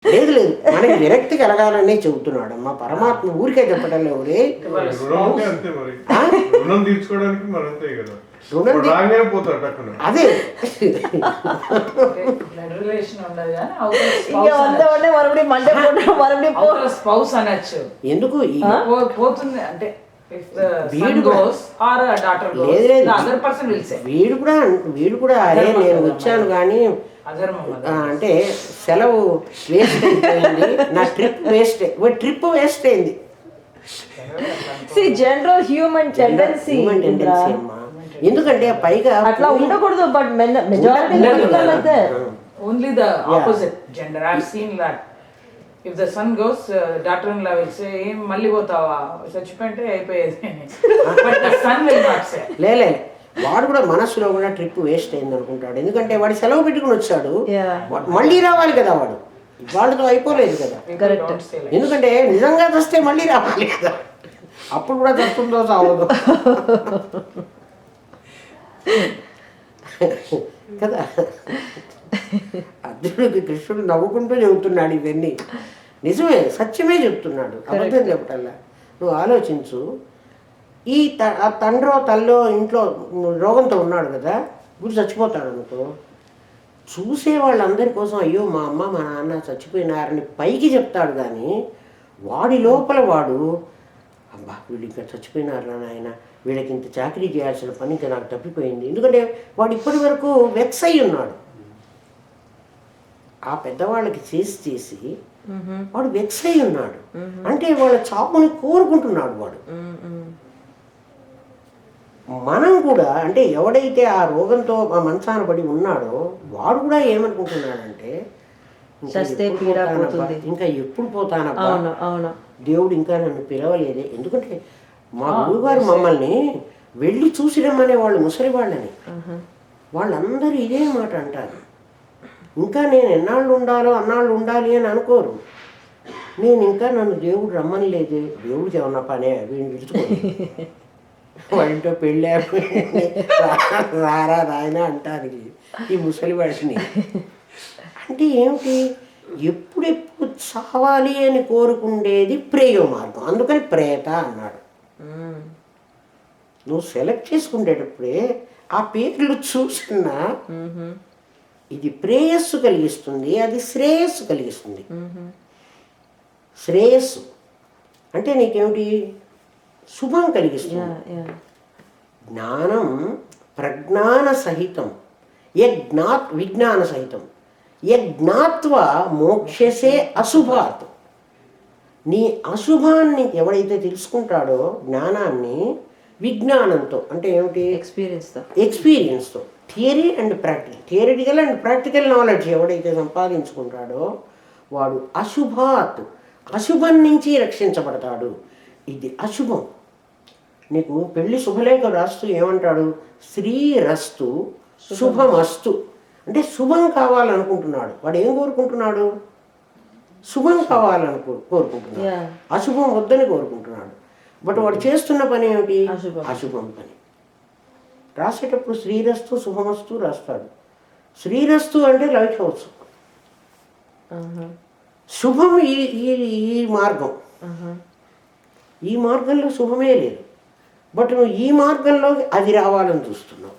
లేదు లేదు, మనకి విరక్తి కలగాలనే చెబుతున్నాడు అమ్మా పరమాత్మ. ఊరికే చెప్పడం లేదు. రుణం తీర్చుకోవడానికి మరంతే కదా, అదే ఎందుకు పోతుంది అంటే వీడు కూడా అరే నేను వచ్చాను కానీ అంటే సెలవు వేస్ట్ అయిపోయింది, నా ట్రిప్ వేస్ట్ అయింది. జనరల్ హ్యూమన్ టెండెన్సీ అమ్మా. ఎందుకంటే పైగా అట్లా ఉండకూడదు. But majority only the opposite gender. I have seen that if the son goes daughter in law will say ఏం మళ్ళీ పోతావా చచ్చిపోయింటే అయిపోయేది. But the son will not say. లే వాడు కూడా మనస్సులో కూడా ట్రిప్ వేస్ట్ అయింది అనుకుంటాడు. ఎందుకంటే వాడు సెలవు పెట్టుకుని వచ్చాడు, మళ్ళీ రావాలి కదా, వాడు వాళ్ళతో అయిపోలేదు కదా. ఎందుకంటే నిజంగా వస్తే మళ్ళీ రావాలి కదా, అప్పుడు కూడా తప్పుందో చావదు కదా. అర్జునుడికి కృష్ణుడు నవ్వుకుంటూ చెబుతున్నాడు ఇవన్నీ. నిజమే, సత్యమే చెప్తున్నాడు, అబద్ధం చెప్పటల్లా. నువ్వు ఆలోచించు, ఈ తండ్రో తల్లో ఇంట్లో రోగంతో ఉన్నాడు కదా, గుడి చచ్చిపోతాడు అనుకో, చూసే వాళ్ళందరి కోసం అయ్యో మా అమ్మ మా నాన్న చచ్చిపోయినారని పైకి చెప్తాడు. కానీ వాడి లోపల వాడు అబ్బా వీళ్ళు ఇంకా చచ్చిపోయినారు నాయన, వీళ్ళకి ఇంత చాకరీ చేయాల్సిన పని ఇంకా నాకు తప్పిపోయింది. ఎందుకంటే వాడు ఇప్పటి వరకు వెక్స్ అయి ఉన్నాడు. ఆ పెద్దవాళ్ళకి చేసి వాడు వెక్స్ అయి ఉన్నాడు. అంటే వాళ్ళ చావుని కోరుకుంటున్నాడు వాడు. మనం కూడా అంటే ఎవడైతే ఆ రోగంతో ఆ మంచాన పడి ఉన్నాడో వాడు కూడా ఏమనుకుంటున్నాడంటే ఇంకా ఎప్పుడు పోతానబ్బా, దేవుడు ఇంకా నన్ను పిలవలేదే. ఎందుకంటే మా గురువుగారు మమ్మల్ని వెళ్ళి చూసి రమ్మనే వాళ్ళు ముసలి వాళ్ళని, వాళ్ళందరూ ఇదే మాట అంటారు. ఇంకా నేను ఎన్నాళ్ళు ఉండాలో అన్నాళ్ళు ఉండాలి అని అనుకోరు. నేను ఇంకా నన్ను దేవుడు రమ్మని లేదే, దేవుడికి ఏమన్నా పనే వీడిని విడుచుకోండి, వాడింటో పెళ్ళి రారా రాయన అంటారు ఈ ముసలి వాడిని. అంటే ఏమిటి, ఎప్పుడెప్పుడు చావాలి అని కోరుకుండేది ప్రేయో మార్గం. అందుకని ప్రేత అన్నాడు. నువ్వు సెలెక్ట్ చేసుకునేటప్పుడే ఆ పేర్లు చూసినా ఇది ప్రేయస్సు కలిగిస్తుంది, అది శ్రేయస్సు కలిగిస్తుంది. శ్రేయస్సు అంటే నీకేమిటి, శుభం కలిగిస్తుంది. జ్ఞానం ప్రజ్ఞాన సహితం విజ్ఞాన సహితం యజ్ఞాత్వ మోక్షసే అశుభాత్. నీ అశుభాన్ని ఎవడైతే తెలుసుకుంటాడో జ్ఞానాన్ని విజ్ఞానంతో అంటే ఏమిటి, ఎక్స్పీరియన్స్తో, theory and practical, theoretical and practical knowledge ఎవడైతే సంపాదించుకుంటాడో వాడు అశుభాత్, అశుభం నుంచి రక్షించబడతాడు. ఇది అశుభం. నీకు పెళ్లి శుభలేఖ రాస్తూ ఏమంటాడు, శ్రీరస్తు శుభమస్తు అంటే శుభం కావాలనుకుంటున్నాడు. వాడు ఏం కోరుకుంటున్నాడు, శుభం కావాలని కోరుకుంటున్నాడు, అశుభం వద్దని కోరుకుంటున్నాడు. బట్ వాడు చేస్తున్న పని ఏమిటి, అశుభం పని. రాసేటప్పుడు శ్రీరస్తు శుభమస్తు రాస్తాడు. శ్రీరస్తు అంటే లైట్ హౌస్, శుభం ఈ మార్గం. ఈ మార్గంలో శుభమే లేదు. బట్ నువ్వు ఈ మార్గంలో అది రావాలని చూస్తున్నావు.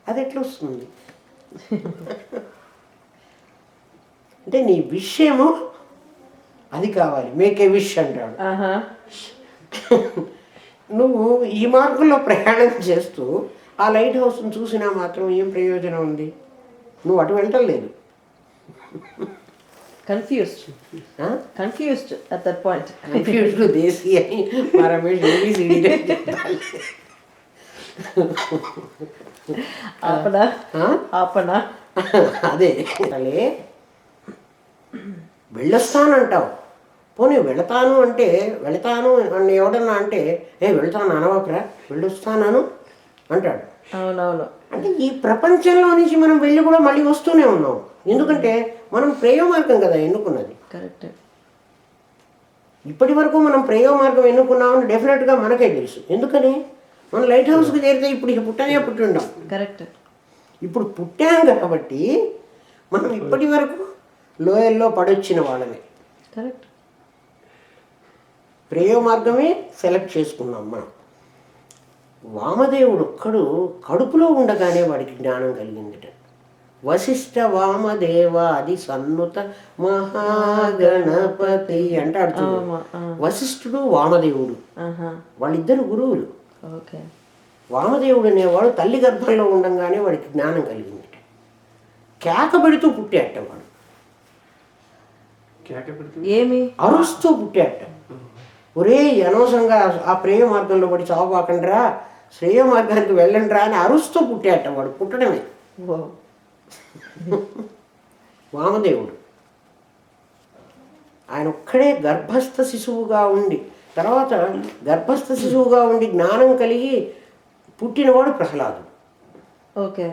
అది ఎట్లా వస్తుంది అంటే నీ విషయము అది కావాలి. మేక్ ఏ విష్ అంటాడు. నువ్వు ఈ మార్గంలో ప్రయాణం చేస్తూ ఆ లైట్ హౌస్ని చూసినా మాత్రం ఏం ప్రయోజనం ఉంది, నువ్వు అటు వెళ్ళలేదు. Confused at that point. Confused దేశీ అని మా రమేష్ ఆపనా అదే వెళ్ళొస్తానంటావు. పోనీ వెళతాను అంటే వెళతాను అని ఎవడన్నా అంటే వెళ్తాను అనవకరా, వెళ్ళొస్తాను అంటాడు. అవునవును. అంటే ఈ ప్రపంచంలో నుంచి మనం వెళ్ళి కూడా మళ్ళీ వస్తూనే ఉన్నాం. ఎందుకంటే మనం ప్రేమ మార్గం కదా ఎన్నుకున్నది. కరెక్ట్. ఇప్పటి వరకు మనం ప్రేమ మార్గం ఎన్నుకున్నామని డెఫినెట్గా మనకే తెలుసు. ఎందుకని మనం లైట్ హౌస్కి చేరితే ఇప్పుడు పుట్టనే పుట్టిండాం. కరెక్ట్. ఇప్పుడు పుట్టాం కాబట్టి మనం ఇప్పటి వరకు లోయల్లో పడొచ్చిన వాళ్ళమే. కరెక్ట్. ప్రేమ మార్గమే సెలెక్ట్ చేసుకున్నాం మనం. వామదేవుడు ఒక్కడు కడుపులో ఉండగానే వాడికి జ్ఞానం కలిగిందిట. వశిష్ఠ వామదేవ అది సన్నుత మహాగణపతి అంటాడు చూడు. వశిష్ఠుడు వామదేవుడు వాళ్ళిద్దరు గురువులు. ఓకే. వామదేవుడు అనేవాడు తల్లి గర్భంలో ఉండగానే వాడికి జ్ఞానం కలిగింది. కేక పెడుతూ పుట్టాట వాడు. ఏమి అరుస్తూ పుట్టాట. ఒరే అనవసరంగా ఆ ప్రేమ మార్గంలో పడి చావబాకండ్రా, శ్రేయ మార్గానికి వెళ్ళండిరా అని అరుస్తూ పుట్టాట వాడు. పుట్టడమే వామదేవుడు. ఆయన ఒక్కడే గర్భస్థ శిశువుగా ఉండి, తర్వాత గర్భస్థ శిశువుగా ఉండి జ్ఞానం కలిగి పుట్టినవాడు ప్రహ్లాదుడు. ఓకే.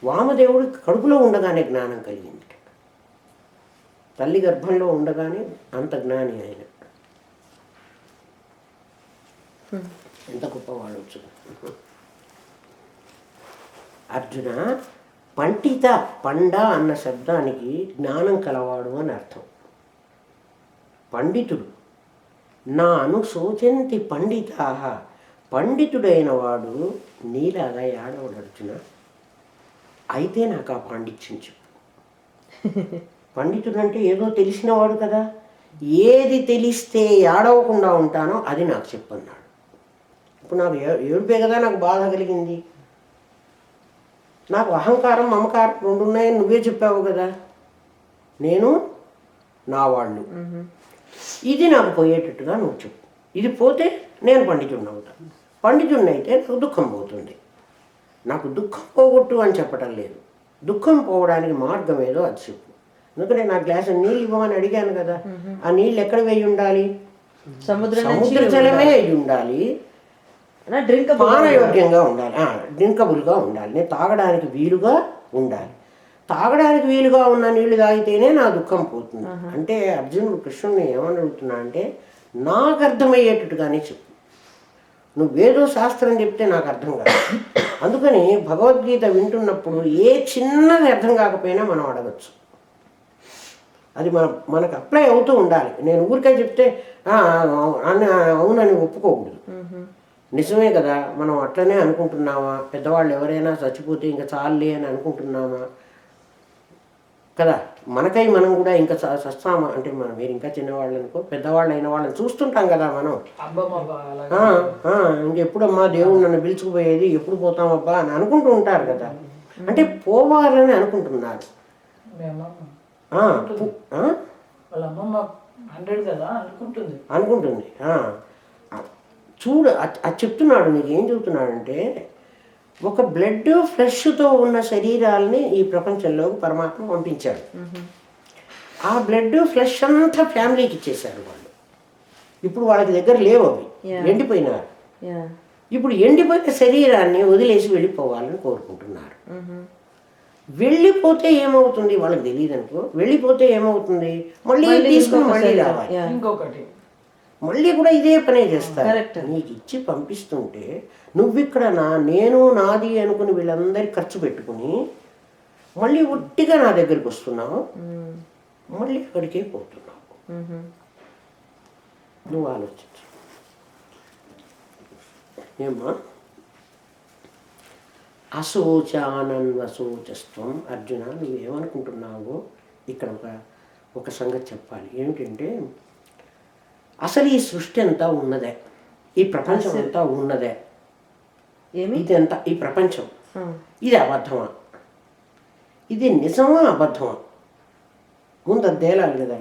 వామదేవుడు కడుపులో ఉండగానే జ్ఞానం కలిగింది. తల్లి గర్భంలో ఉండగానే అంత జ్ఞాని ఆయన. ఎంత గొప్పవాడు. అర్జున, పండిత పండ అన్న శబ్దానికి జ్ఞానం కలవాడు అని అర్థం. పండితుడు. నా అనుశోచంతి పండితా, పండితుడైన వాడు నీలాగా ఏడవడు అర్జున. అయితే నాకు ఆ పాండిత్యం చెప్పు. పండితుడు అంటే ఏదో తెలిసినవాడు కదా. ఏది తెలిస్తే ఏడవకుండా ఉంటానో అది నాకు చెప్పన్నాడు. ఇప్పుడు నాకు ఏడుపే కదా నాకు బాధ కలిగింది. నాకు అహంకారం మమకారం రెండు ఉన్నాయని నువ్వే చెప్పావు కదా. నేను నా వాళ్ళు, ఇది నాకు పోయేటట్టుగా నువ్వు చెప్పు. ఇది పోతే నేను పండితుడిని అవుతాను. పండితుడిని అయితే నాకు దుఃఖం పోతుంది. నాకు దుఃఖం పోగొట్టు అని చెప్పటం లేదు. దుఃఖం పోవడానికి మార్గం ఏదో అది చెప్పు. ఎందుకంటే నా గ్లాసు నీళ్ళు ఇవ్వమని అడిగాను కదా. ఆ నీళ్ళు ఎక్కడ వేయి ఉండాలి? సముద్ర జలమే అయి ఉండాలి. పానయోగ్యంగా ఉండాలి, డ్రింకబుల్గా ఉండాలి. నేను తాగడానికి వీలుగా ఉండాలి. తాగడానికి వీలుగా ఉన్న నీళ్లు తాగితేనే నా దుఃఖం పోతుంది. అంటే అర్జునుడు కృష్ణుడిని ఏమని అడుగుతున్నా అంటే, నాకు అర్థమయ్యేటట్టుగానే చెప్పు. నువ్వేదో శాస్త్రం చెప్తే నాకు అర్థం కాదు. అందుకని భగవద్గీత వింటున్నప్పుడు ఏ చిన్నది అర్థం కాకపోయినా మనం అడగచ్చు. అది మనకు అప్లై అవుతూ ఉండాలి. నేను ఊరికే చెప్తే అవునని ఒప్పుకోకూడదు. నిజమే కదా, మనం అట్లనే అనుకుంటున్నామా? పెద్దవాళ్ళు ఎవరైనా చచ్చిపోతే ఇంకా చాలులే అని అనుకుంటున్నామా కదా. మనకై మనం కూడా ఇంకా చస్తామా అంటే, మీరు ఇంకా చిన్నవాళ్ళు అనుకో, పెద్దవాళ్ళు అయిన వాళ్ళని చూస్తుంటాం కదా మనం. ఇంకెప్పుడమ్మా దేవుడు నన్ను పిలుచుకుపోయేది, ఎప్పుడు పోతామబ్బా అని అనుకుంటూ ఉంటారు కదా. అంటే పోవాలని అనుకుంటున్నారు. అనుకుంటుంది. చూడు అది చెప్తున్నాడు. నీకు ఏం చెబుతున్నాడంటే, ఒక బ్లడ్ ఫ్లెష్తో ఉన్న శరీరాలని ఈ ప్రపంచంలోకి పరమాత్మ పంపించాడు. ఆ బ్లడ్ ఫ్లెష్ అంతా ఫ్యామిలీకి ఇచ్చేశారు వాళ్ళు. ఇప్పుడు వాళ్ళకి దగ్గర లేవు, అవి ఎండిపోయినారు. ఇప్పుడు ఎండిపోయిన శరీరాన్ని వదిలేసి వెళ్ళిపోవాలని కోరుకుంటున్నారు. వెళ్ళిపోతే ఏమవుతుంది వాళ్ళకి తెలియదు అనుకో. వెళ్ళిపోతే ఏమవుతుంది, మళ్ళీ తీసుకుని మళ్ళీ రావాలి. ఇంకొకటి మళ్ళీ కూడా ఇదే పనే చేస్తారు. నీకు ఇచ్చి పంపిస్తుంటే నువ్వు ఇక్కడ నేను నాది అనుకుని వీళ్ళందరి ఖర్చు పెట్టుకుని మళ్ళీ ఒట్టిగా నా దగ్గరికి వస్తున్నావు, మళ్ళీ అక్కడికే పోతున్నావు. నువ్వు ఆలోచించు ఏమ్మా. అశోచానన్వశోచస్త్వం. అర్జున, నువ్వేమనుకుంటున్నావో ఇక్కడ ఒక సంగతి చెప్పాలి. ఏమిటంటే, అసలు ఈ సృష్టి అంతా ఉన్నదే, ఈ ప్రపంచం అంతా ఉన్నదే. ఇది అంతా ఈ ప్రపంచం, ఇది అబద్ధమా? ఇది నిజమా అబద్ధమా? ముందు అది తేలాలి కదా.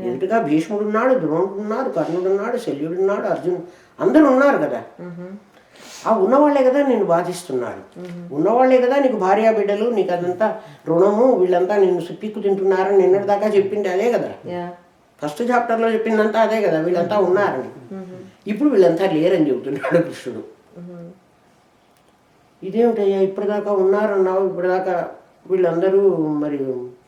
ఎదుటిగా భీష్ముడున్నాడు, ద్రోణుడున్నాడు, కర్ణుడున్నాడు, శల్యుడున్నాడు, అర్జునుడు, అందరూ ఉన్నారు కదా. ఆ ఉన్నవాళ్లే కదా నిన్ను బాధిస్తున్నారు. ఉన్నవాళ్లే కదా నీకు భార్యా బిడ్డలు, నీకు అదంతా రుణము, వీళ్ళంతా నిన్ను సుప్పిక్కు తింటున్నారని నిన్నటి దాకా చెప్పింది అదే కదా. ఫస్ట్ చాప్టర్లో చెప్పిందంతా అదే కదా, వీళ్ళంతా ఉన్నారని. ఇప్పుడు వీళ్ళంతా లేరని చెబుతున్నాడు కృష్ణుడు. ఇదేమిటయ్యా, ఇప్పటిదాకా ఉన్నారన్నావు, ఇప్పటిదాకా వీళ్ళందరూ మరి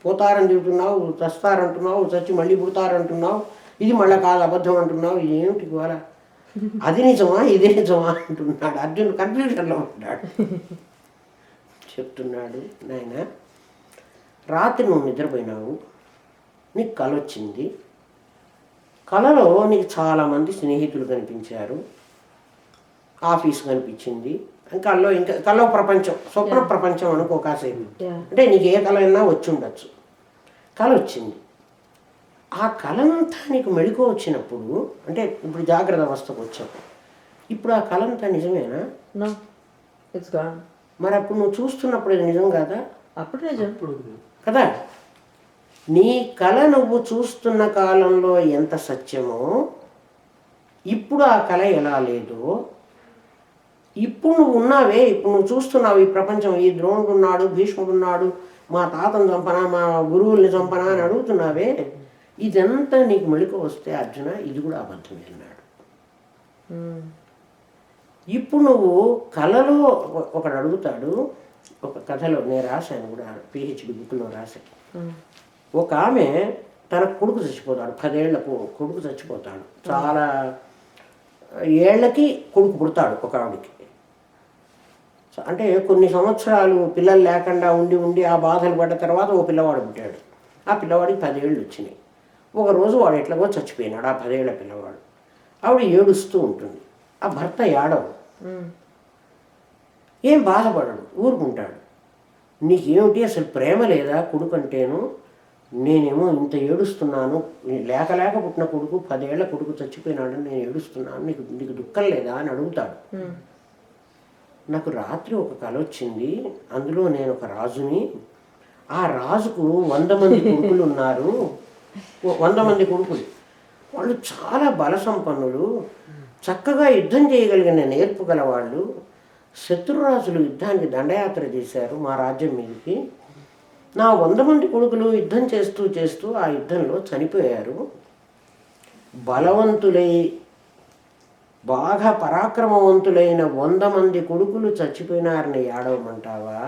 పోతారని చెబుతున్నావు, చస్తారంటున్నావు, చచ్చి మళ్ళీ పుడతారంటున్నావు, ఇది మళ్ళీ కాదు అబద్ధం అంటున్నావు, ఏమిటి ఇవాళ? అది నిజమా ఇది నిజమా అంటున్నాడు. అర్జునుడు కన్ఫ్యూజన్లో ఉంటాడు. చెప్తున్నాడు, నాయన రాత్రి నువ్వు నిద్రపోయినావు, నీకు కల వచ్చింది. కలలో నీకు చాలామంది స్నేహితులు కనిపించారు, ఆఫీస్ కనిపించింది, ఇంకా కల్లో ప్రపంచం, స్వప్న ప్రపంచం అనుకో కాసేపు. అంటే నీకు ఏ కళ అయినా వచ్చి ఉండొచ్చు. కళ వచ్చింది. ఆ కళంతా నీకు మెళుకు వచ్చినప్పుడు, అంటే ఇప్పుడు జాగ్రత్త అవస్థకు వచ్చావు, ఇప్పుడు ఆ కళంతా నిజమేనా? No, it's gone. మరి అప్పుడు నువ్వు చూస్తున్నప్పుడు ఇది నిజం కాదా? అప్పుడు నిజం కదా. నీ కళ నువ్వు చూస్తున్న కాలంలో ఎంత సత్యమో, ఇప్పుడు ఆ కళ ఎలా లేదో, ఇప్పుడు నువ్వు ఉన్నావే, ఇప్పుడు నువ్వు చూస్తున్నావు ఈ ప్రపంచం, ఈ ద్రోణుడు ఉన్నాడు, భీష్ముడు ఉన్నాడు, మా తాతను చంపనా, మా గురువుల్ని చంపనా అని అడుగుతున్నావే, ఇదంతా నీకు మెళుకు వస్తే అర్జున ఇది కూడా అబద్ధమే అన్నాడు. ఇప్పుడు నువ్వు కళలో ఒకడు అడుగుతాడు, ఒక కథలో నేను రాశాను కూడా, పిహెచ్డి బుక్లో రాశాను. ఒక ఆమె తన కొడుకు చచ్చిపోతాడు, 10 ఏళ్లకు కొడుకు చచ్చిపోతాడు, చాలా ఏళ్ళకి కొడుకు పుడతాడు ఒక ఆవిడికి. అంటే కొన్ని సంవత్సరాలు పిల్లలు లేకుండా ఉండి ఆ బాధలు పడ్డ తర్వాత ఓ పిల్లవాడు పుట్టాడు. ఆ పిల్లవాడికి 10 ఏళ్ళు వచ్చినాయి. ఒకరోజు వాడు ఎట్లాగో చచ్చిపోయినాడు, ఆ 10 ఏళ్ల పిల్లవాడు. ఆవిడ ఏడుస్తూ ఉంటుంది, ఆ భర్త ఏడవు, ఏం బాధపడడు, ఊరుకుంటాడు. నీకేమిటి అసలు ప్రేమ లేదా కొడుకు అంటేను, నేనేమో ఇంత ఏడుస్తున్నాను, లేక పుట్టిన కొడుకు 10 ఏళ్ల కొడుకు చచ్చిపోయినాడని నేను ఏడుస్తున్నాను, నీకు దుఃఖం లేదా అని అడుగుతాడు. నాకు రాత్రి ఒక కల వచ్చింది, అందులో నేను ఒక రాజుని, ఆ రాజుకు 100 మంది కొడుకులు ఉన్నారు, 100 మంది కొడుకులు, వాళ్ళు చాలా బల సంపన్నులు, చక్కగా యుద్ధం చేయగలిగిన నేర్పు గల వాళ్ళు. శత్రురాజులు యుద్ధానికి దండయాత్ర చేశారు మా రాజ్యం మీదకి. నా 100 మంది కొడుకులు యుద్ధం చేస్తూ ఆ యుద్ధంలో చనిపోయారు. బలవంతులై బాగా పరాక్రమవంతులైన 100 మంది కొడుకులు చచ్చిపోయినారని ఏడవమంటావా?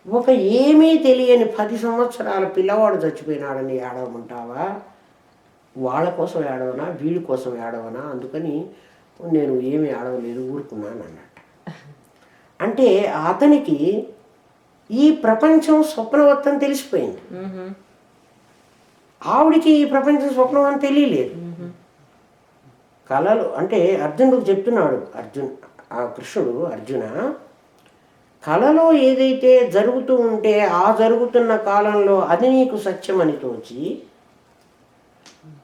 ఒక ఏమీ తెలియని 10 సంవత్సరాల పిల్లవాడు చచ్చిపోయినాడని ఏడవమంటావా? వాళ్ళ కోసం ఏడవనా, వీళ్ళ కోసం ఏడవనా? అందుకని నేను ఏమి ఏడవలేదు, ఊరుకున్నాను అన్నట్టు. అంటే అతనికి ఈ ప్రపంచం స్వప్నవత్తని తెలిసిపోయింది, ఆవిడికి ఈ ప్రపంచం స్వప్నం అని తెలియలేదు. కళలు అంటే అర్జునుడికి చెప్తున్నాడు, కృష్ణుడు అర్జున, కళలో ఏదైతే జరుగుతూ ఉంటే ఆ జరుగుతున్న కాలంలో అది నీకు సత్యమని తోచి,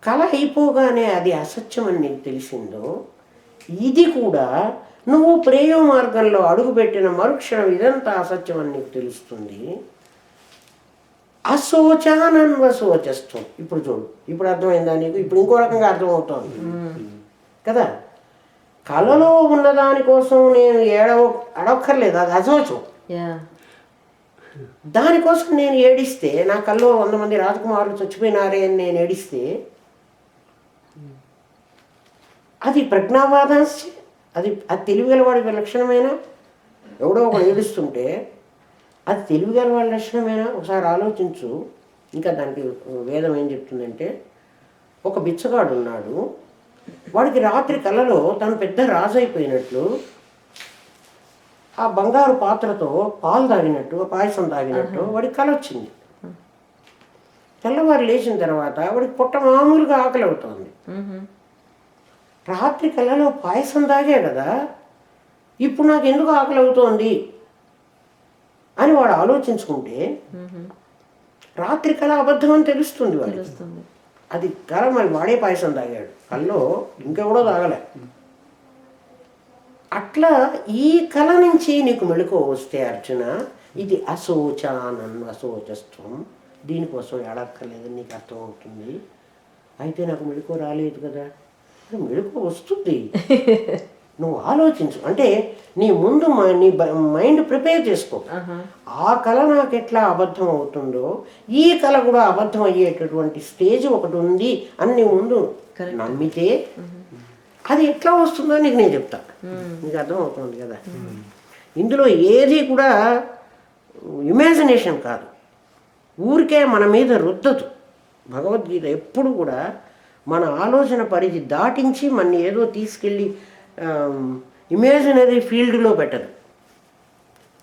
కళ అయిపోగానే అది అసత్యమని నీకు తెలిసిందో, ఇది కూడా నువ్వు ప్రేమ మార్గంలో అడుగుపెట్టిన మరుక్షణం ఇదంతా అసత్యమని నీకు తెలుస్తుంది. అశోచానన్వశోచస్వం. ఇప్పుడు చూడు, ఇప్పుడు అర్థమైందా నీకు? ఇప్పుడు ఇంకో రకంగా అర్థమవుతోంది కదా. కళలో ఉన్నదానికోసం నేను అడక్కర్లేదు, అది అశోచం. దానికోసం నేను ఏడిస్తే, నా కల్లో 100 మంది రాజకుమారులు చచ్చిపోయినారే అని నేను ఏడిస్తే, అది ప్రజ్ఞావాదాంశ, అది తెలివిగలవాడి లక్షణమేనా? ఎవడో ఒకడు ఏడుస్తుంటే అది తెలివిగలవాడి లక్షణమేనా? ఒకసారి ఆలోచించు. ఇంకా దానికి వేదం ఏం చెప్తుందంటే, ఒక బిచ్చగాడు ఉన్నాడు, వాడికి రాత్రి కలలో తను పెద్ద రాజు అయిపోయినట్లు, ఆ బంగారు పాత్రతో పాలు తాగినట్టు, పాయసం తాగినట్టు వాడికి కల వచ్చింది. తెల్లవారు లేచిన తర్వాత వాడికి పొట్ట మామూలుగా ఆకలి అవుతుంది. రాత్రి కళలో పాయసం తాగే కదా, ఇప్పుడు నాకు ఎందుకు ఆకలి అవుతోంది అని వాడు ఆలోచించుకుంటే రాత్రి కళ అబద్ధం అని తెలుస్తుంది వాడికి. అది కళ, మరి వాడే పాయసం తాగాడు, కల్లో ఇంకెవడో తాగలే. అట్లా ఈ కళ నుంచి నీకు మెళుకు వస్తే అర్జున, ఇది అశోచస్వం, దీనికోసం ఏడక్కర్లేదని నీకు అర్థమవుతుంది. అయితే నాకు మెళుకు రాలేదు కదా, మెళుకు వస్తుంది, నువ్వు ఆలోచించు. అంటే నీ ముందు నీ మైండ్ ప్రిపేర్ చేసుకో. ఆ కళ నాకు ఎట్లా అబద్ధం అవుతుందో ఈ కళ కూడా అబద్ధం అయ్యేటటువంటి స్టేజ్ ఒకటి ఉంది అని నీ ముందు నమ్మితే అది ఎట్లా వస్తుందో నీకు నేను చెప్తా. నీకు అర్థం అవుతుంది కదా. ఇందులో ఏది కూడా ఇమాజినేషన్ కాదు, ఊరికే మన మీద రుద్దదు. భగవద్గీత ఎప్పుడు కూడా మన ఆలోచన పరిధి దాటించి మన ఏదో తీసుకెళ్ళి ఇమాజినరీ ఫీల్డ్లో పెట్టదు,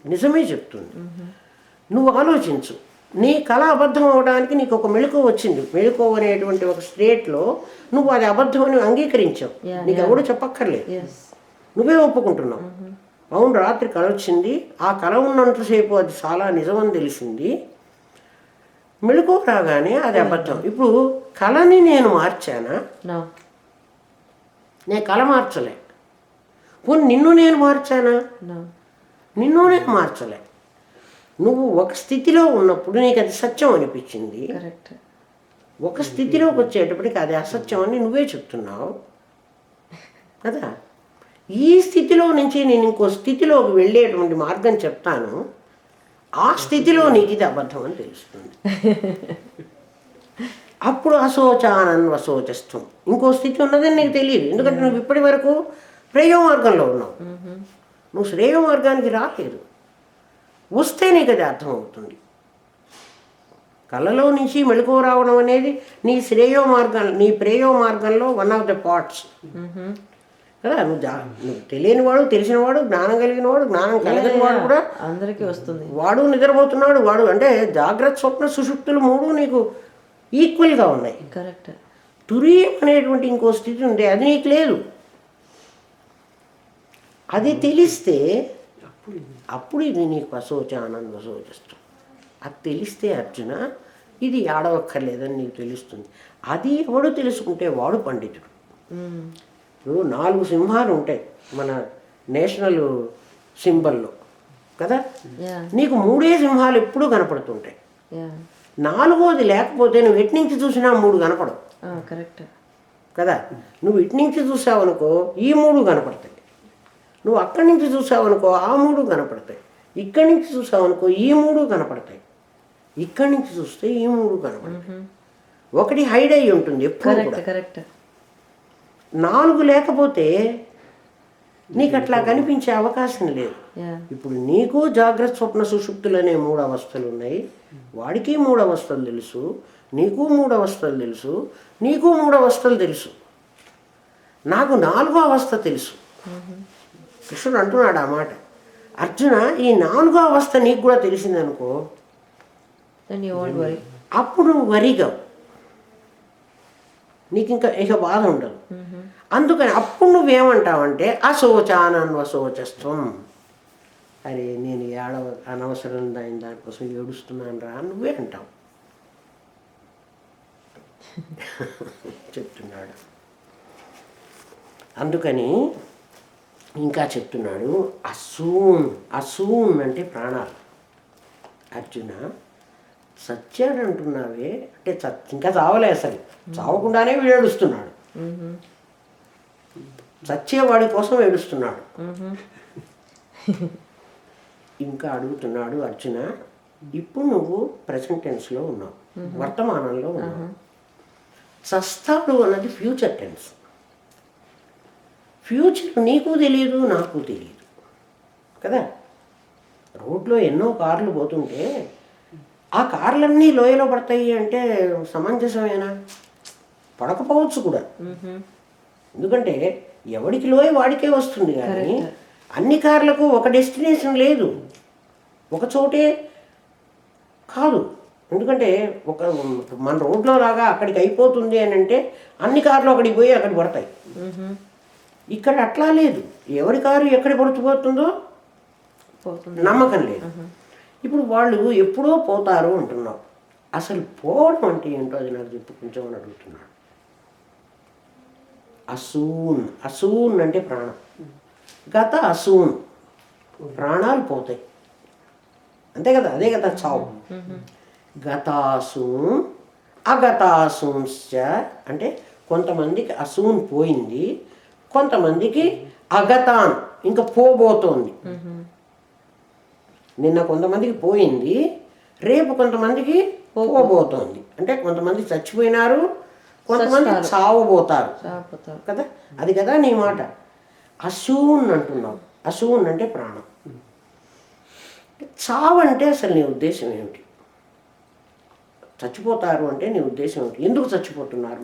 నిజమే చెప్తుంది. నువ్వు ఆలోచించు, నీ కళ అబద్ధం అవడానికి నీకు ఒక మెళుకువ వచ్చింది. మెళుకువ అనేటువంటి ఒక స్టేట్లో నువ్వు అది అబద్ధం అని అంగీకరించావు. నీకు ఎవడు చెప్పక్కర్లేదు, Yes. నువ్వే ఒప్పుకుంటున్నావు. అవును, రాత్రి కళ వచ్చింది, ఆ కళ ఉన్నంతసేపు అది చాలా నిజమని తెలిసింది, మెళుకువ రాగానే అది అబద్ధం. ఇప్పుడు కళని నేను మార్చానా? No. నేను కళ మార్చలే. పోనీ నిన్ను నేను మార్చానా? No. నిన్ను నేను మార్చలే. నువ్వు ఒక స్థితిలో ఉన్నప్పుడు నీకు అది సత్యం అనిపించింది, Correct. ఒక స్థితిలోకి వచ్చేటప్పటికి అది అసత్యం అని నువ్వే చెప్తున్నావు కదా. ఈ స్థితిలో నుంచి నేను ఇంకో స్థితిలోకి వెళ్ళేటువంటి మార్గం చెప్తాను, ఆ స్థితిలో నీకు ఇది అబద్ధం అని తెలుస్తుంది. అప్పుడు అశోచానన్ వశోచస్వం, ఇంకో స్థితి ఉన్నదని నీకు తెలియదు. ఎందుకంటే నువ్వు ఇప్పటి వరకు శ్రేయో మార్గంలో ఉన్నావు, నువ్వు శ్రేయో మార్గానికి రాలేదు. వస్తే నీకు అది అర్థమవుతుంది. కళలో నుంచి మెళుకువ రావడం అనేది నీ శ్రేయో మార్గం, నీ ప్రేయో మార్గంలో వన్ ఆఫ్ ద పార్ట్స్ కదా. నువ్వు తెలియనివాడు, తెలిసినవాడు, జ్ఞానం కలిగినవాడు, జ్ఞానం కలిగిన వాడు కూడా అందరికీ వస్తుంది. వాడు నిద్రపోతున్నాడు, వాడు అంటే జాగ్రత్త స్వప్న సుషుప్తులు మూడు నీకు ఈక్వల్గా ఉన్నాయి. కరెక్ట్. తురీయం అనేటువంటి ఇంకో స్థితి ఉంటే అది నీకు లేదు. అది తెలిస్తే అప్పుడు ఇది నీకు అశోచానన్ వశోచస్వం. అది తెలిస్తే అర్జున ఇది ఆడవక్కర్లేదని నీకు తెలుస్తుంది. అది ఎవడు తెలుసుకుంటే వాడు పండితుడు. ఇప్పుడు 4 సింహాలు ఉంటాయి మన నేషనల్ సింబల్లో కదా. Yeah. నీకు 3 సింహాలు ఎప్పుడూ కనపడుతుంటాయి. Yeah. 4వది లేకపోతే నువ్వు ఎటు నుంచి చూసినా 3 కనపడవు కరెక్ట్. కదా. నువ్వు ఇటు నుంచి చూసావనుకో ఈ 3 కనపడతాయి, నువ్వు అక్కడి నుంచి చూసావనుకో ఆ 3 కనపడతాయి, ఇక్కడి నుంచి చూసావనుకో ఈ 3 కనపడతాయి, ఇక్కడి నుంచి చూస్తే ఈ 3 కనపడతాయి. ఒకటి హైడ్ అయ్యి ఉంటుంది ఎప్పుడు కరెక్ట్. కూడా. కరెక్ట్. 4 లేకపోతే నీకు అట్లా కనిపించే అవకాశం లేదు. Yeah. ఇప్పుడు నీకు జాగ్రత్త స్వప్న సుషుప్తులు అనే 3 అవస్థలు ఉన్నాయి, వాడికి 3 అవస్థలు తెలుసు, నీకు 3 అవస్థలు తెలుసు, నీకు 3 అవస్థలు తెలుసు, నాకు 4వ అవస్థ తెలుసు. కృష్ణుడు అంటున్నాడు ఆ మాట. అర్జున, ఈ 4వ అవస్థ నీకు కూడా తెలిసిందనుకో, Then you won't worry. అప్పుడు నువ్వు వరిగా, నీకు ఇక బాధ ఉండదు. అందుకని అప్పుడు నువ్వేమంటావంటే అశోచానన్ వశోచస్వం. అరే నేను అనవసరం దానికోసం ఏడుస్తున్నాను రా నువ్వే అంటావు. చెప్తున్నాడు. అందుకని ఇంకా చెప్తున్నాడు, అసూన్ అంటే ప్రాణాలు. అర్జున చచ్చాడు అంటున్నావే అంటే ఇంకా చావలే, అసలు చావకుండానే వీడు ఏడుస్తున్నాడు, చచ్చేవాడి కోసం ఏడుస్తున్నాడు. ఇంకా అడుగుతున్నాడు, అర్జున ఇప్పుడు నువ్వు ప్రెసెంట్ టెన్స్లో ఉన్నావు, వర్తమానంలో ఉన్నావు. చస్తాడు అన్నది ఫ్యూచర్ టెన్స్. ఫ్యూచర్ నీకు తెలియదు, నాకు తెలియదు కదా. రోడ్లో ఎన్నో కార్లు పోతుంటే ఆ కార్లన్నీ లోయలో పడతాయి అంటే సమంజసమేనా? పడకపోవచ్చు కూడా. ఎందుకంటే ఎవడికి లోయ వాడికే వస్తుంది, కానీ అన్ని కార్లకు ఒక డెస్టినేషన్ లేదు, ఒక చోటే కాదు. ఎందుకంటే మన రోడ్లో లాగా అక్కడికి అయిపోతుంది అని అంటే అన్ని కార్లు అక్కడికి పోయి అక్కడికి పడతాయి. ఇక్కడ అట్లా లేదు, ఎవరి కారు ఎక్కడ పడుతుపోతుందో నమ్మకం లేదు. ఇప్పుడు వాళ్ళు ఎప్పుడో పోతారు అంటున్నావు, అసలు పోవడం అంటే ఏంటో అది నాకు చెప్పు కొంచెం అని అడుగుతున్నాడు. అసూన్ అంటే ప్రాణం. గత అసూన్ ప్రాణాలు పోతాయి అంతే కదా, అదే కదా చావు. గతాసూన్ అగతాసూన్శ్చ అంటే కొంతమందికి అసూన్ పోయింది, కొంతమందికి అగతాన్ ఇంకా పోబోతోంది. నిన్న కొంతమందికి పోయింది, రేపు కొంతమందికి పోబోతోంది. అంటే కొంతమంది చచ్చిపోయినారు, కొంతమంది చావబోతారు కదా. అది కదా నీ మాట. అసూన్ అంటున్నావు. అసూన్ అంటే ప్రాణం. చావు అంటే అసలు నీ ఉద్దేశం ఏమిటి? చచ్చిపోతారు అంటే నీ ఉద్దేశం ఏమిటి? ఎందుకు చచ్చిపోతున్నారు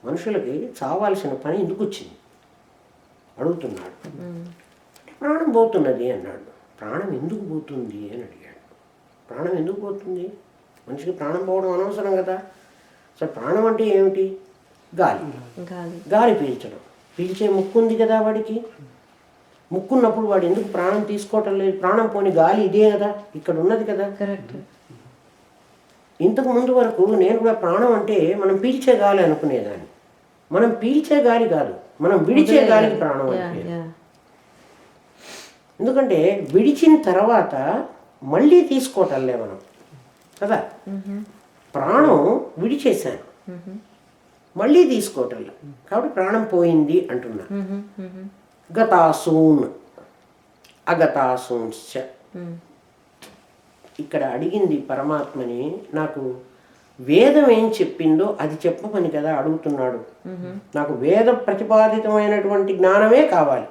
మనుషులకి చావాల్సిన పని ఎందుకు వచ్చింది అడుగుతున్నాడు. ప్రాణం పోతున్నది అన్నాడు. ప్రాణం ఎందుకు పోతుంది అని అడిగాడు. ప్రాణం ఎందుకు పోతుంది? మనిషికి ప్రాణం పోవడం అనవసరం కదా. అసలు ప్రాణం అంటే ఏమిటి? గాలి. గాలి గాలి పీల్చడం. పీల్చే ముక్కు ఉంది కదా వాడికి. ముక్కున్నప్పుడు వాడు ఎందుకు ప్రాణం తీసుకోవటం లేదు? ప్రాణం పోని గాలి ఇదే కదా, ఇక్కడ ఉన్నది కదా. కరెక్ట్. ఇంతకు ముందు వరకు నేను కూడా ప్రాణం అంటే మనం పీల్చే గాలి అనుకునేదాన్ని. మనం పీల్చే గాలి కాదు, మనం విడిచే గాలికి ప్రాణం అంటే. ఎందుకంటే విడిచిన తర్వాత మళ్ళీ తీసుకోవటంలే మనం కదా. ప్రాణం విడిచేశాను, మళ్ళీ తీసుకోవటంలే, కాబట్టి ప్రాణం పోయింది అంటున్నా. గతాసూన్ అగతాసూంశ్చ. ఇక్కడ అడిగింది పరమాత్మని, నాకు వేదం ఏం చెప్పిందో అది చెప్పమని కదా అడుగుతున్నాడు. నాకు వేద ప్రతిపాదితమైనటువంటి జ్ఞానమే కావాలి.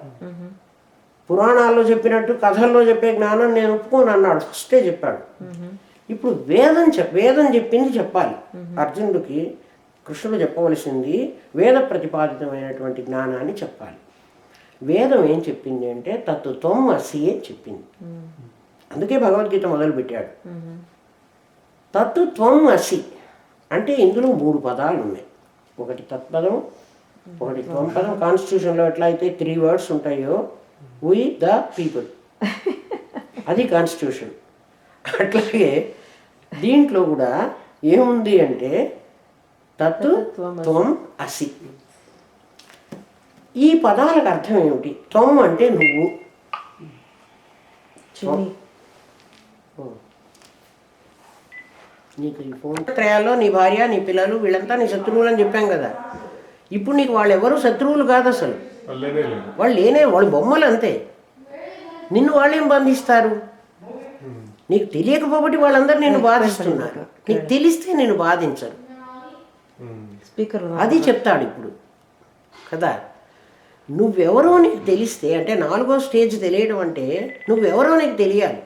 పురాణాల్లో చెప్పినట్టు కథల్లో చెప్పే జ్ఞానం నేను ఒప్పుకోను అన్నాడు, ఫస్టే చెప్పాడు. ఇప్పుడు వేదం చెప్పింది చెప్పాలి. అర్జునుడికి కృష్ణుడు చెప్పవలసింది వేద ప్రతిపాదితమైనటువంటి జ్ఞానాన్ని చెప్పాలి. వేదం ఏం చెప్పింది అంటే తత్వం అసి అని చెప్పింది. అందుకే భగవద్గీత మొదలుపెట్టాడు. తత్వం అసి అంటే ఇందులో 3 పదాలు ఉన్నాయి. ఒకటి తత్పదం, ఒకటి త్వం పదం. కాన్స్టిట్యూషన్లో ఎట్లా అయితే 3 words ఉంటాయో, వి ద పీపుల్, అది కాన్స్టిట్యూషన్. అట్లాగే దీంట్లో కూడా ఏముంది అంటే తత్ త్వం అసి. ఈ పదాలకు అర్థం ఏమిటి? త్వం అంటే నువ్వు. నీకు ఈ ఫోన్ త్రయాల్లో నీ భార్య, నీ పిల్లలు, వీళ్ళంతా నీ శత్రువులు అని చెప్పాం కదా. ఇప్పుడు నీకు వాళ్ళు ఎవరు శత్రువులు కాదు అసలు. వాళ్ళు బొమ్మలు అంతే. నిన్ను వాళ్ళు ఏం బంధిస్తారు? నీకు తెలియకపోబట్టి వాళ్ళందరూ నిన్ను బాధిస్తున్నారు. నీకు తెలిస్తే నేను బాధించరు. స్పీకర్ అది చెప్తాడు ఇప్పుడు కదా. నువ్వెవరో నీకు తెలిస్తే, అంటే 4వ స్టేజ్ తెలియడం అంటే నువ్వెవరో నీకు తెలియాలి.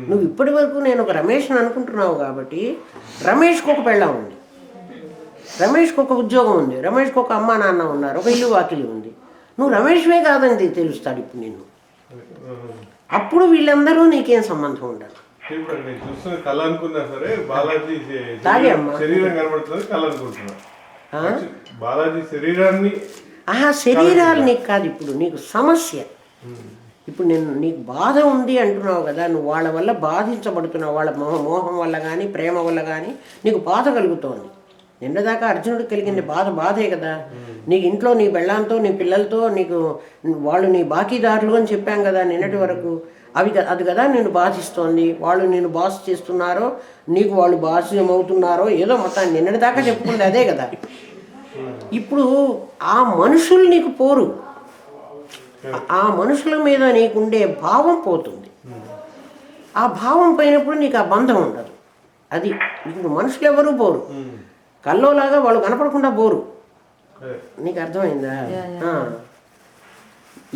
నువ్వు ఇప్పటి వరకు నేను ఒక రమేష్ని అనుకుంటున్నావు కాబట్టి, రమేష్కి ఒక పెళ్ళం ఉంది, రమేష్కి ఒక ఉద్యోగం ఉంది, రమేష్కి ఒక అమ్మ నాన్న ఉన్నారు, ఒక ఇల్లు వాకిలి ఉంది. నువ్వు రమేష్వే కాదని తెలుస్తాడు ఇప్పుడు నిన్ను. అప్పుడు వీళ్ళందరూ నీకేం సంబంధం ఉండాలి. శరీరాలు నీకు కాదు, ఇప్పుడు నీకు సమస్య. ఇప్పుడు నీకు బాధ ఉంది అంటున్నావు కదా, నువ్వు వాళ్ళ వల్ల బాధించబడుతున్నావు. వాళ్ళ మోహం వల్ల కానీ ప్రేమ వల్ల కానీ నీకు బాధ కలుగుతోంది. నిన్నదాకా అర్జునుడికి కలిగింది బాధే కదా. నీకు ఇంట్లో నీ పెళ్ళాంతో, నీ పిల్లలతో, వాళ్ళు నీ బాకీదారులు అని చెప్పాం కదా నిన్నటి వరకు. అది కదా నేను బాధిస్తోంది. వాళ్ళు నేను బాస్ చేస్తున్నారో, నీకు వాళ్ళు బాధ్యం అవుతున్నారో, ఏదో మొత్తాన్ని నిన్నటి దాకా చెప్పుకుంది అదే కదా. ఇప్పుడు ఆ మనుషులు నీకు పోరు, ఆ మనుషుల మీద నీకుండే భావం పోతుంది. ఆ భావం పోయినప్పుడు నీకు ఆ బంధం ఉండదు. అది ఇప్పుడు మనుషులు ఎవరు పోరు, కల్లోలాగా వాళ్ళు కనపడకుండా పోరు. నీకు అర్థమైందా?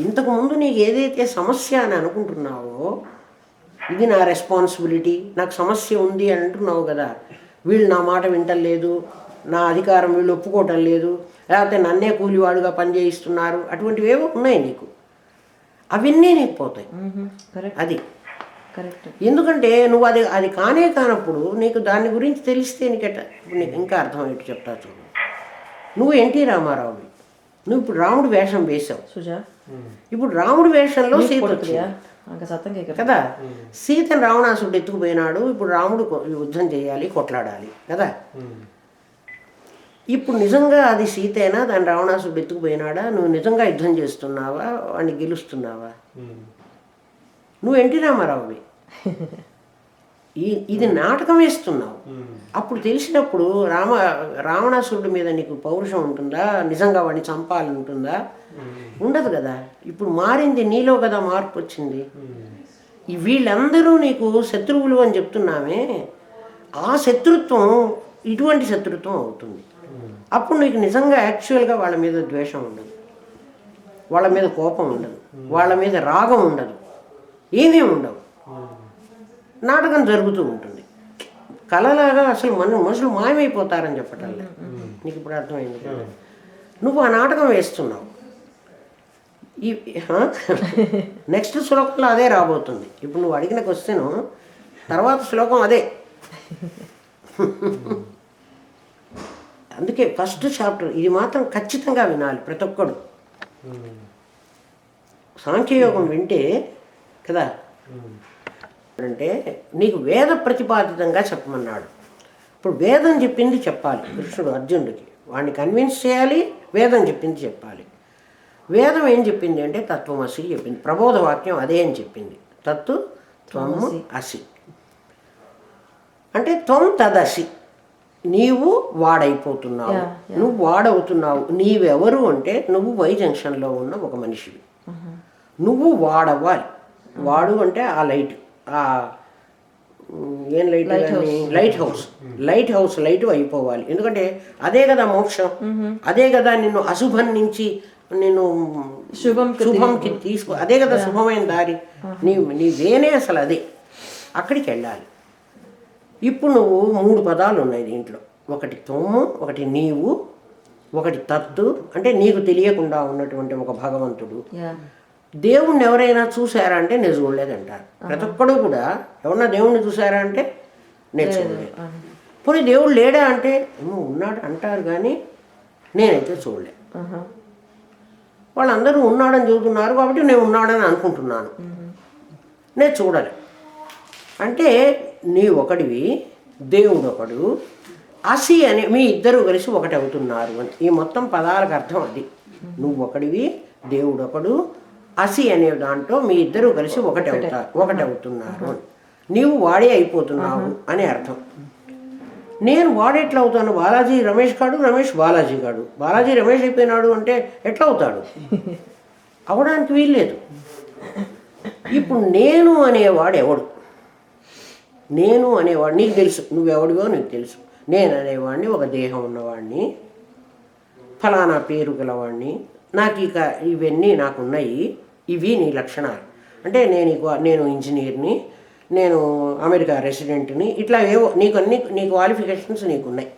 ఇంతకుముందు నీకు ఏదైతే సమస్య అని అనుకుంటున్నావో, ఇది నా రెస్పాన్సిబిలిటీ, నాకు సమస్య ఉంది అని అంటున్నావు కదా. వీళ్ళు నా మాట వింటలేదు, నా అధికారం వీళ్ళు ఒప్పుకోవటం లేదు, లేకపోతే నన్నే కూలివాడుగా పనిచేయిస్తున్నారు, అటువంటివి ఏవో ఉన్నాయి నీకు. అవన్నీ నీకు పోతాయి. అది కరెక్ట్. ఎందుకంటే నువ్వు అది కానప్పుడు నీకు దాని గురించి తెలిస్తే నీకు ఇంకా అర్థం ఏంటి చెప్తా చూడు. నువ్వు ఎన్టీ రామారావువి, నువ్వు ఇప్పుడు రాముడు వేషం వేశావు. ఇప్పుడు రాముడు వేషంలో సీత వచ్చింది కదా. సీతను రావణాసుడు ఎత్తుకుపోయినాడు. ఇప్పుడు రాముడు యుద్ధం చేయాలి, కొట్లాడాలి కదా. ఇప్పుడు నిజంగా అది సీతేనా, దాన్ని రావణాసుడు ఎత్తుకుపోయినాడా? నువ్వు నిజంగా యుద్ధం చేస్తున్నావా, వాడిని గెలుస్తున్నావా? నువ్వు ఎన్టీ రామారావువి, ఇది నాటకం వేస్తున్నావు. అప్పుడు తెలిసినప్పుడు రావణాసురుడి మీద నీకు పౌరుషం ఉంటుందా? నిజంగా వాడిని చంపాలని ఉంటుందా? ఉండదు కదా. ఇప్పుడు మారింది నీలో కదా, మార్పు వచ్చింది. వీళ్ళందరూ నీకు శత్రువులు అని చెప్తున్నామే, ఆ శత్రుత్వం ఇటువంటి శత్రుత్వం అవుతుంది. అప్పుడు నీకు నిజంగా యాక్చువల్గా వాళ్ళ మీద ద్వేషం ఉండదు, వాళ్ళ మీద కోపం ఉండదు, వాళ్ళ మీద రాగం ఉండదు, ఏమేమి ఉండవు. నాటకం జరుగుతూ ఉంటుంది. కళలాగా అసలు మనుషులు మాయమైపోతారని చెప్పటంలే. నీకు ఇప్పుడు అర్థమైంది కదా. నువ్వు ఆ నాటకం వేస్తున్నావు. నెక్స్ట్ శ్లోకంలో అదే రాబోతుంది. ఇప్పుడు నువ్వు అడిగిన క్వశ్చన్ తర్వాత శ్లోకం అదే. అందుకే ఫస్ట్ చాప్టర్ ఇది మాత్రం ఖచ్చితంగా వినాలి ప్రతి ఒక్కడు. సాంఖ్యయోగం వింటే కదా, అంటే నీకు వేద ప్రతిపాదితంగా చెప్పమన్నాడు. ఇప్పుడు వేదం చెప్పింది చెప్పాలి కృష్ణుడు అర్జునుడికి, వాడిని కన్విన్స్ చేయాలి, వేదం చెప్పింది చెప్పాలి. వేదం ఏం చెప్పింది అంటే తత్వమసి చెప్పింది, ప్రబోధ వాక్యం అదే అని చెప్పింది. తత్తు త్వము అసి అంటే త్వం తదసి, నీవు వాడైపోతున్నావు, నువ్వు వాడవుతున్నావు. నీవెవరు అంటే నువ్వు వై జంక్షన్లో ఉన్న ఒక మనిషివి, నువ్వు వాడవ్వాలి. వాడు అంటే ఆ లైట్, ఆ ఏం light, light house. Light house light అయిపోవాలి. ఎందుకంటే అదే కదా మోక్షం, అదే కదా నిన్ను అశుభం నుంచి నేను శుభంకి తీసుకో, అదే కదా శుభమైన దారి. నీ వేనే అసలు అదే, అక్కడికి వెళ్ళాలి. ఇప్పుడు నువ్వు 3 పదాలు ఉన్నాయి దీంట్లో, ఒకటి త్వము, ఒకటి నీవు, ఒకటి తత్తు అంటే నీకు తెలియకుండా ఉన్నటువంటి ఒక భగవంతుడు. దేవుణ్ణి ఎవరైనా చూసారా అంటే నేను చూడలేదంటారు. ప్రతి ఒక్కడు కూడా ఎవరన్నా దేవుణ్ణి చూసారా అంటే నేను చూడలేదు. పోనీ దేవుడు లేడా అంటే ఏమో ఉన్నాడు అంటారు, కానీ నేనైతే చూడలే. వాళ్ళందరూ ఉన్నాడని చెబుతున్నారు కాబట్టి నేను ఉన్నాడని అనుకుంటున్నాను, నేను చూడలే. అంటే నీ ఒకడివి, దేవుడు ఒకడు, అసి అని మీ ఇద్దరు కలిసి ఒకటి అవుతున్నారు అని. ఈ మొత్తం పదాలకు అర్థం అది. నువ్వు ఒకడివి, దేవుడు ఒకడు, అసి అనే దాంట్లో మీ ఇద్దరు కలిసి ఒకటి అవుతున్నారు అని. నీవు వాడే అయిపోతున్నావు అని అర్థం. నేను వాడెట్లా అవుతాను? బాలాజీ రమేష్ కాడు, రమేష్ బాలాజీ కాడు. బాలాజీ రమేష్ అయిపోయినాడు అంటే ఎట్లా అవుతాడు? అవడానికి వీల్లేదు. ఇప్పుడు నేను అనేవాడు ఎవడు? నేను అనేవాడు నీకు తెలుసు, నువ్వెవడివో నీకు తెలుసు. నేను అనేవాడిని ఒక దేహం ఉన్నవాడిని, ఫలానా పేరు గలవాడిని, నాకు ఇక ఇవన్నీ నాకున్నాయి, ఇవి నీ లక్షణాలు. అంటే నేను ఇంజనీర్ని, నేను అమెరికా రెసిడెంట్ని, ఇట్లా ఏవో నీ క్వాలిఫికేషన్స్ నీకున్నాయి.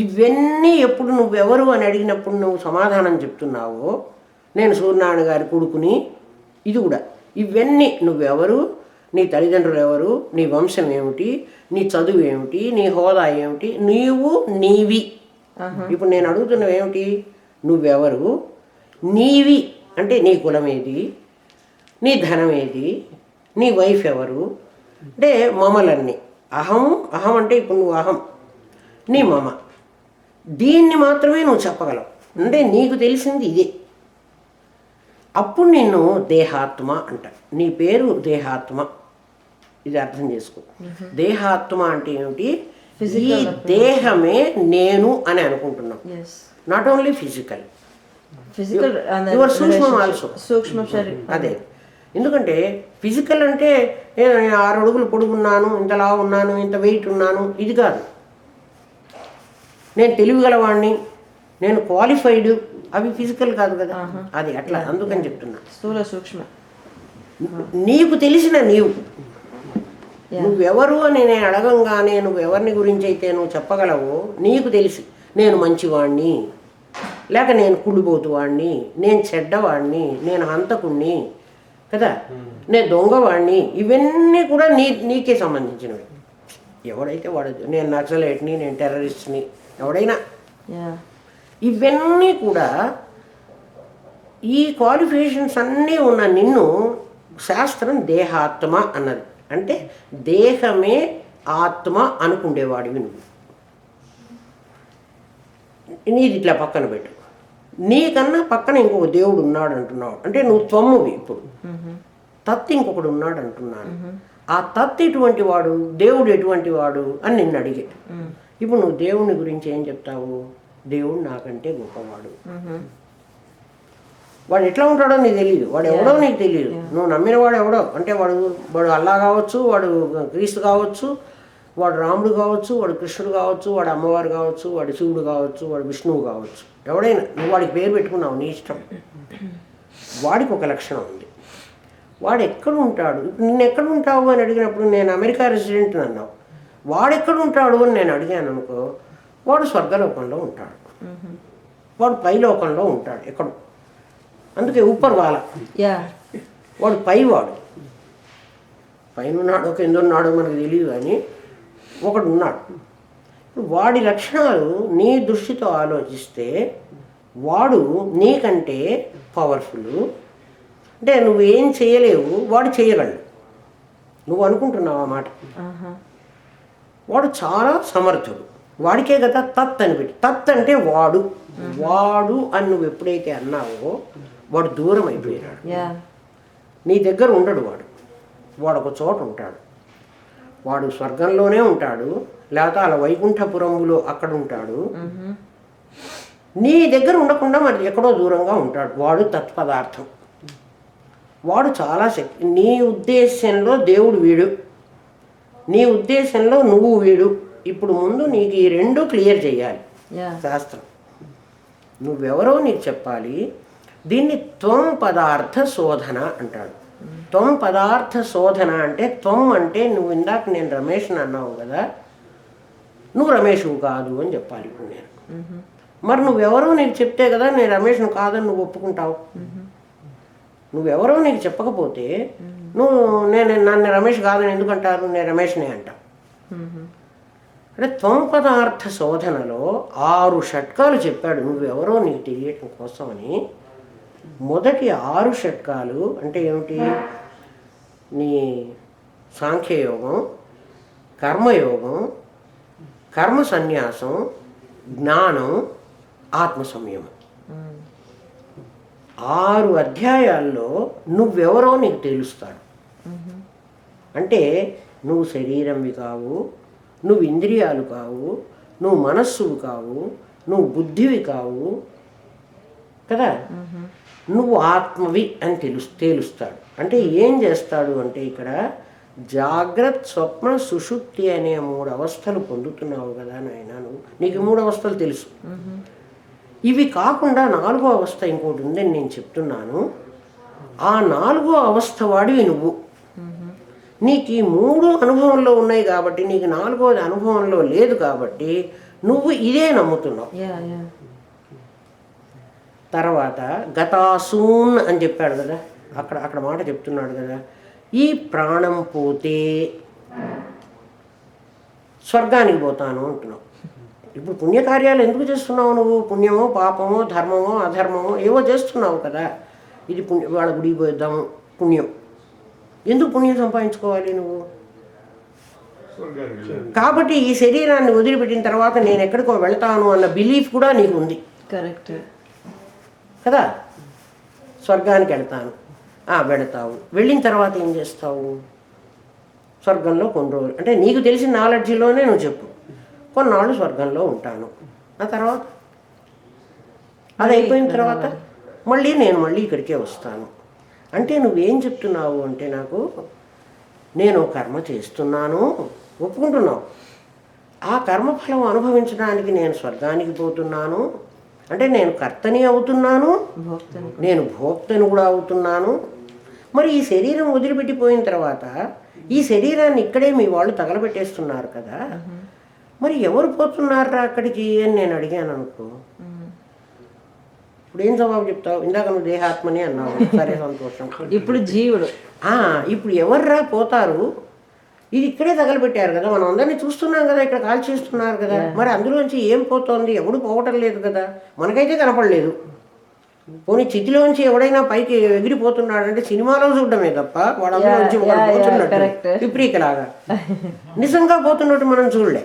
ఇవన్నీ ఎప్పుడు నువ్వెవరు అని అడిగినప్పుడు నువ్వు సమాధానం చెప్తున్నావో, నేను సూర్యనారాయణ గారి కొడుకుని, ఇది కూడా ఇవన్నీ నువ్వెవరు, నీ తల్లిదండ్రులు ఎవరు, నీ వంశం ఏమిటి, నీ చదువు ఏమిటి, నీ హోదా ఏమిటి, నీవి. ఇప్పుడు నేను అడుగుతున్నవి ఏమిటి? నువ్వెవరు, నీవి అంటే నీ కులం ఏది, నీ ధనం ఏది, నీ వైఫ్ ఎవరు, అంటే మమలన్నీ. అహం అంటే ఇప్పుడు నువ్వు అహం, నీ మమ, దీన్ని మాత్రమే నువ్వు చెప్పగలవు. అంటే నీకు తెలిసింది ఇదే. అప్పుడు నిన్ను దేహాత్మ అంట. నీ పేరు దేహాత్మ, ఇది అర్థం చేసుకో. దేహాత్మ అంటే ఏమిటి? ఈ దేహమే నేను అని అనుకుంటున్నాం. నాట్ ఓన్లీ ఫిజికల్, యువర్ సూక్ష్మం ఆల్సో. అదే, ఎందుకంటే ఫిజికల్ అంటే 6 అడుగులు పొడుగున్నాను, ఇంతలా ఉన్నాను, ఇంత వెయిట్ ఉన్నాను, ఇది కాదు. నేను తెలివిగలవాడిని, నేను క్వాలిఫైడ్, అవి ఫిజికల్ కాదు కదా. అది అట్లా, అందుకని చెప్తున్నా. స్థూల సూక్ష్మ. నీకు తెలిసిన నీవు, నువ్వెవరు అని నేను అడగంగానే నువ్వు ఎవరిని గురించి అయితే నువ్వు చెప్పగలవో నీకు తెలిసి, నేను మంచివాణ్ణి, లేక నేను కుళ్ళిపోతువాడిని, నేను చెడ్డవాడిని, నేను హంతకుణ్ణి కదా, నేను దొంగవాడిని, ఇవన్నీ కూడా నీకే సంబంధించినవి. ఎవడైతే వాడు, నేను నక్సలైట్ని, నేను టెర్రరిస్ట్ని, ఎవడైనా, ఇవన్నీ కూడా ఈ క్వాలిఫికేషన్స్ అన్నీ ఉన్న నిన్ను శాస్త్రం దేహాత్మ అన్నది. అంటే దేహమే ఆత్మ అనుకుండేవాడివి నువ్వు. నీది ఇట్లా పక్కన పెట్టు, నీకన్నా పక్కన ఇంకొక దేవుడు ఉన్నాడు అంటున్నావు, అంటే నువ్వు త్వమ్మువి. ఇప్పుడు తత్ ఇంకొకడు ఉన్నాడు అంటున్నాను. ఆ తత్ ఎటువంటి వాడు, దేవుడు ఎటువంటి వాడు అని నిన్ను అడిగే. ఇప్పుడు నువ్వు దేవుని గురించి ఏం చెప్తావు? దేవుడు నాకంటే గొప్పవాడు. వాడు ఎట్లా ఉంటాడో నీకు తెలియదు, వాడు ఎవడో నీకు తెలియదు. నువ్వు నమ్మిన వాడు ఎవడో అంటే వాడు అల్లా కావచ్చు, వాడు క్రీస్తు కావచ్చు, వాడు రాముడు కావచ్చు, వాడు కృష్ణుడు కావచ్చు, వాడు అమ్మవారు కావచ్చు, వాడు శివుడు కావచ్చు, వాడు విష్ణువు కావచ్చు, ఎవడైనా నువ్వు వాడికి పేరు పెట్టుకున్నావు, నీ ఇష్టం. వాడికి ఒక లక్షణం ఉంది. వాడు ఎక్కడ ఉంటాడు, నిన్ను ఎక్కడ ఉంటావు అని అడిగినప్పుడు నేను అమెరికా రెసిడెంట్ అన్నావు. వాడు ఎక్కడ ఉంటాడు అని నేను అడిగాను అనుకో, వాడు స్వర్గలోకంలో ఉంటాడు, వాడు పైలోకంలో ఉంటాడు ఎక్కడో. అందుకే ఉప్పర్ వాళ్ళ, వాడు పైవాడు. పైన ఉన్నాడో కింద ఉన్నాడో మనకు తెలియదు, కానీ ఒకడు ఉన్నాడు. వాడి లక్షణాలు నీ దృష్టితో ఆలోచిస్తే వాడు నీకంటే పవర్ఫుల్. అంటే నువ్వేం చేయలేవు, వాడు చేయగలడు. నువ్వు అనుకుంటున్నావు ఆ మాట. వాడు చాలా సమర్థుడు. వాడికే కదా తత్ అని పెట్టి, తత్ అంటే వాడు. వాడు అని నువ్వు ఎప్పుడైతే అన్నావో వాడు దూరం అయిపోయినాడు. నీ దగ్గర ఉండడు వాడు. వాడు ఒక చోట ఉంటాడు. వాడు స్వర్గంలోనే ఉంటాడు, లేకపోతే అలా వైకుంఠపురములో అక్కడ ఉంటాడు. నీ దగ్గర ఉండకుండా మరి ఎక్కడో దూరంగా ఉంటాడు. వాడు తత్పదార్థం. వాడు చాలా శక్తి. నీ ఉద్దేశంలో దేవుడు వీడు, నీ ఉద్దేశంలో నువ్వు వీడు. ఇప్పుడు ముందు నీకు ఈ రెండు క్లియర్ చేయాలి శాస్త్రం. నువ్వెవరో నీకు చెప్పాలి. దీన్ని త్వం పదార్థ శోధన అంటాడు. త్వం పదార్థ శోధన అంటే, త్వం అంటే నువ్వు ఇందాక నేను రమేష్ అన్నావు కదా, నువ్వు రమేష్వు కాదు అని చెప్పాలి ఇప్పుడు నేను. మరి నువ్వెవరో నీకు చెప్తే కదా నేను రమేష్ను కాదని నువ్వు ఒప్పుకుంటావు. నువ్వెవరో నీకు చెప్పకపోతే నువ్వు నన్ను రమేష్ కాదని ఎందుకంటారు, నేను రమేష్నే అంటావు. అంటే త్వం పదార్థ శోధనలో 6 షట్కాలు చెప్పాడు నువ్వెవరో నీకు తెలియటం కోసమని. మొదటి 6 షట్కాలు అంటే ఏమిటి? నీ సాంఖ్యయోగం, కర్మయోగం, కర్మ సన్యాసం, జ్ఞానం, ఆత్మ సంయమం. 6 అధ్యాయాల్లో నువ్వెవరో నీకు తెలుస్తాడు. అంటే నువ్వు శరీరంవి కావు, నువ్వు ఇంద్రియాలు కావు, నువ్వు మనస్సువి కావు, నువ్వు బుద్ధివి కావు కదా, నువ్వు ఆత్మవి అని తేలుస్తాడు. అంటే ఏం చేస్తాడు అంటే, ఇక్కడ జాగ్రత్త, స్వప్న, సుషుప్తి అనే 3 అవస్థలు పొందుతున్నావు కదా నాయన. నీకు 3 అవస్థలు తెలుసు. ఇవి కాకుండా 4వ అవస్థ ఇంకోటి ఉందని నేను చెప్తున్నాను. ఆ 4వ అవస్థ వాడివి నువ్వు. నీకు ఈ 3 అనుభవంలో ఉన్నాయి కాబట్టి, నీకు 4వది అనుభవంలో లేదు కాబట్టి నువ్వు ఇదే నమ్ముతున్నావు. తర్వాత గతాసూన్ అని చెప్పాడు కదా, అక్కడ మాట చెప్తున్నాడు కదా, ఈ ప్రాణం పోతే స్వర్గానికి పోతాను అంటున్నావు. ఇప్పుడు పుణ్యకార్యాలు ఎందుకు చేస్తున్నావు నువ్వు? పుణ్యమో పాపమో ధర్మమో అధర్మమో ఏవో చేస్తున్నావు కదా. ఇది వాళ్ళ గుడికి పోయిద్దాము, పుణ్యం. ఎందుకు పుణ్యం సంపాదించుకోవాలి నువ్వు? కాబట్టి ఈ శరీరాన్ని వదిలిపెట్టిన తర్వాత నేను ఎక్కడికో వెళ్తాను అన్న బిలీఫ్ కూడా నీకు ఉంది. కరెక్ట్ కదా. స్వర్గానికి వెళ్తాను, వెళతావు. వెళ్ళిన తర్వాత ఏం చేస్తావు? స్వర్గంలో కొన్ని రోజులు, అంటే నీకు తెలిసిన నాలెడ్జ్లోనే నువ్వు చెప్పు, కొన్నాళ్ళు స్వర్గంలో ఉంటాను. ఆ తర్వాత అది అయిపోయిన తర్వాత మళ్ళీ ఇక్కడికే వస్తాను. అంటే నువ్వేం చెప్తున్నావు అంటే, నాకు నేను కర్మ చేస్తున్నాను, ఒప్పుకుంటున్నావు. ఆ కర్మఫలం అనుభవించడానికి నేను స్వర్గానికి పోతున్నాను అంటే నేను కర్తని అవుతున్నాను, నేను భోక్తని కూడా అవుతున్నాను. మరి ఈ శరీరం వదిలిపెట్టిపోయిన తర్వాత ఈ శరీరాన్ని ఇక్కడే మీ వాళ్ళు తగలబెట్టేస్తున్నారు కదా, మరి ఎవరు పోతున్నారా అక్కడికి అని నేను అడిగాను అనుకో. ఇప్పుడు ఏం జవాబు చెప్తావు? ఇందాక నువ్వు దేహాత్మని అన్నావు, సరే సంతోషం. ఇప్పుడు జీవుడు. ఇప్పుడు ఎవర్రా పోతారు? ఇది ఇక్కడే తగలబెట్టారు కదా, మనం అందరినీ చూస్తున్నాం కదా, ఇక్కడ కాల్ చేస్తున్నారు కదా, మరి అందులోంచి ఏం పోతోంది? ఎవడు పోవటం లేదు కదా, మనకైతే కనపడలేదు. పోనీ చితిలోంచి ఎవడైనా పైకి ఎగిరిపోతున్నాడంటే సినిమాలో చూడడమే తప్ప వాడు అందులోంచి పోతున్నట్టు పిప్రీకలాగా నిజంగా పోతున్నట్టు మనం చూడలే.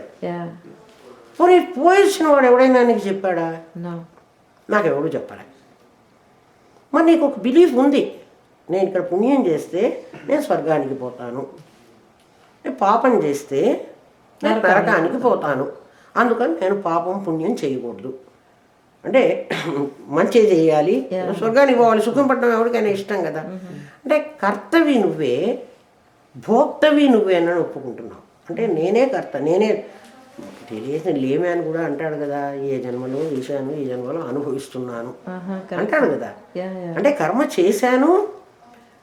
పోనీ పోయిన వాడు ఎవడైనా నీకు చెప్పాడా? నాకెవడు చెప్పాలి. మరి నీకు ఒక బిలీఫ్ ఉంది, నేను ఇక్కడ పుణ్యం చేస్తే నేను స్వర్గానికి పోతాను, పాపం చేస్తే నేను నరకానికి పోతాను, అందుకని నేను పాపం పుణ్యం చేయకూడదు. అంటే మంచి చేయాలి, స్వర్గానికి పోవాలి, సుఖం పడడం ఎవరికైనా ఇష్టం కదా. అంటే కర్తవి నువ్వే, భోక్తవి నువ్వే అని ఒప్పుకుంటున్నావు. అంటే నేనే కర్త, నేనే తెలియసిన లేమే అని కూడా అంటాడు కదా, ఏ జన్మలో చేశాను ఈ జన్మలో అనుభవిస్తున్నాను అంటాడు కదా. అంటే కర్మ చేశాను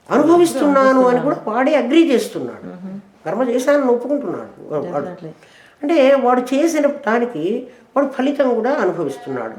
అనుభవిస్తున్నాను అని కూడా వాడే అగ్రీ చేస్తున్నాడు. కర్మ చేశానని ఒప్పుకుంటున్నాడు వాడు. అంటే వాడు చేసిన దానికి వాడు ఫలితం కూడా అనుభవిస్తున్నాడు.